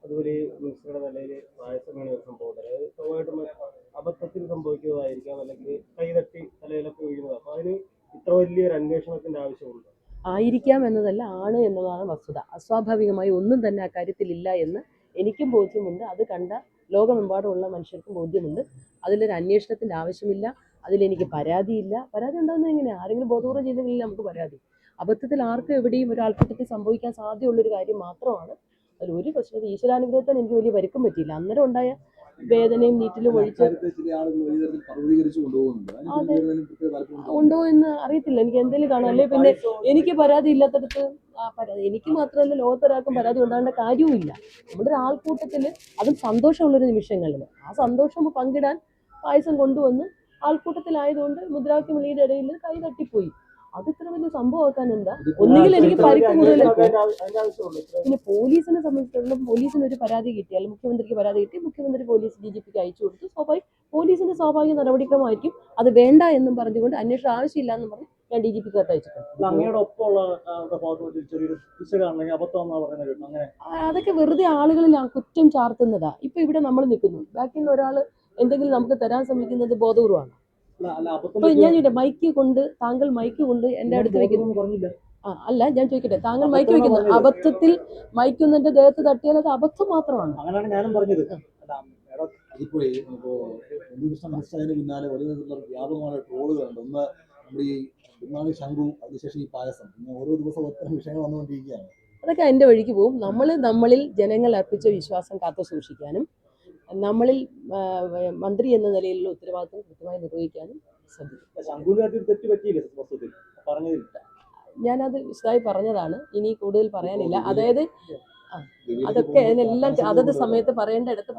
അതുപോലെ മിനിസ്റ്ററുടെ നിലയിൽ പായസം വീണ ഒരു സംഭവം ഉണ്ട്. അത് സ്വാഭാവികമായിട്ടും അബദ്ധത്തിൽ സംഭവിക്കുന്നതായിരിക്കാം, അല്ലെങ്കിൽ കൈതട്ടി തലയിലൊക്കെ വീഴുന്നത്. അപ്പൊ അതിന് ഇത്ര വലിയൊരു അന്വേഷണത്തിന്റെ ആവശ്യമുണ്ട്? ആയിരിക്കാം എന്നതല്ല, ആണ് എന്നതാണ് വസ്തുത. അസ്വാഭാവികമായി ഒന്നും തന്നെ അക്കാര്യത്തിലില്ല എന്ന് എനിക്കും ബോധ്യമുണ്ട്. അത് കണ്ട ലോകമെമ്പാടുമുള്ള മനുഷ്യർക്കും ബോധ്യമുണ്ട്. അതിലൊരു അന്വേഷണത്തിൻ്റെ ആവശ്യമില്ല. അതിലെനിക്ക് പരാതിയില്ല. പരാതി ഉണ്ടാകുന്നത് എങ്ങനെയാണ്? ആരെങ്കിലും ബോധപൂർവ്വം ചെയ്തെങ്കിലേ നമുക്ക് പരാതി. അബദ്ധത്തിൽ ആർക്കും എവിടെയും ഒരു ആൾക്കൂട്ടത്തിൽ സംഭവിക്കാൻ സാധ്യതയുള്ളൊരു കാര്യം മാത്രമാണ്. അതിലൊരു പ്രശ്നം, ഈശ്വരാനുഗ്രഹത്തിന് എനിക്ക് വലിയ പരിക്കും പറ്റിയില്ല. അന്നേരം ഉണ്ടായ വേദനയും നീറ്റിലും ഒഴിച്ച് അതെ ഉണ്ടോ എന്ന് അറിയത്തില്ല. എനിക്ക് എന്തെങ്കിലും കാണാം. അല്ലെ പിന്നെ എനിക്ക് പരാതി ഇല്ലാത്തടത്ത് പരാതി എനിക്ക് മാത്രമല്ല ലോകത്തൊരാൾക്കും പരാതി ഉണ്ടാകേണ്ട കാര്യവുമില്ല. നമ്മുടെ ഒരു ആൾക്കൂട്ടത്തിൽ, അതും സന്തോഷമുള്ളൊരു നിമിഷങ്ങളിൽ ആ സന്തോഷം പങ്കിടാൻ പായസം കൊണ്ടുവന്ന് ആൾക്കൂട്ടത്തിലായതുകൊണ്ട് മുദ്രാവാക്യം വിളിയുടെ ഇടയിൽ കൈ തട്ടിപ്പോയി. അത് ഇത്ര വലിയ സംഭവമാക്കാൻ എന്താ? ഒന്നുകിൽ എനിക്ക് പരിക്ക് കൂടുതൽ. പിന്നെ പോലീസിനെ സംബന്ധിച്ചിടത്തോളം പോലീസിന് ഒരു പരാതി കിട്ടിയാൽ, മുഖ്യമന്ത്രിക്ക് പരാതി കിട്ടി, മുഖ്യമന്ത്രി പോലീസ് DGPക്ക് അയച്ചു കൊടുത്തു. പോലീസിന്റെ സ്വാഭാവിക നടപടിക്രമമായിരിക്കും. അത് വേണ്ട എന്നും പറഞ്ഞുകൊണ്ട് അന്വേഷണം ആവശ്യമില്ല എന്നും പറഞ്ഞ് ഞാൻ DGPക്ക് അതൊക്കെ വെറുതെ ആളുകളിൽ കുറ്റം ചാർത്തുന്നതാ. ഇപ്പൊ ഇവിടെ നമ്മൾ നിൽക്കുന്നു, ബാക്കിൽ നിന്ന് ഒരാൾ എന്തെങ്കിലും നമുക്ക് തരാൻ ശ്രമിക്കുന്നത് ബോധപൂർവമാണ്. അപ്പൊ ഞാൻ ചോദിക്കട്ടെ, താങ്കൾ മൈക്ക് കൊണ്ട് എന്റെ അടുത്ത് വെക്കുന്നു. അല്ല, ഞാൻ ചോദിക്കട്ടെ, താങ്കൾ മൈക്ക് വെക്കുന്നു, അബദ്ധത്തിൽ മൈക്കൊന്നെന്റെ ദേഹത്ത് തട്ടിയാൽ അത് അബദ്ധം മാത്രമാണ്. അങ്ങനെയാണ് ഞാനും പറഞ്ഞത്. ഇപ്പോഴേ അതിന് പിന്നാലെ വലിയ വ്യാപകമായ ട്രോളുകളുണ്ട്. ഒന്ന് നമ്മുടെ ഈ പിന്നാലെ ശംഖു, അതിനുശേഷം ഈ പായസം, പിന്നെ ഓരോ ദിവസവും ഒത്തരം വിഷയങ്ങൾ വന്നുകൊണ്ടിരിക്കുകയാണ്. അതൊക്കെ അതിന്റെ വഴിക്ക് പോകും. നമ്മളിൽ ജനങ്ങൾ അർപ്പിച്ച വിശ്വാസം കാത്തു സൂക്ഷിക്കാനും നമ്മളിൽ മന്ത്രി എന്ന നിലയിലുള്ള ഉത്തരവാദിത്വം കൃത്യമായി നിർവഹിക്കാനും ഞാനത് വിശദമായി പറഞ്ഞതാണ്. ഇനി കൂടുതൽ പറയാനില്ല. അതായത് അതൊക്കെ അതിനെല്ലാം അതത് സമയത്ത് പറയേണ്ട ഇടത്ത്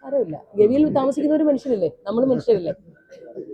സാരമില്ല. ഗവിയിൽ താമസിക്കുന്ന ഒരു മനുഷ്യരല്ലേ, നമ്മൾ മനുഷ്യരല്ലേ.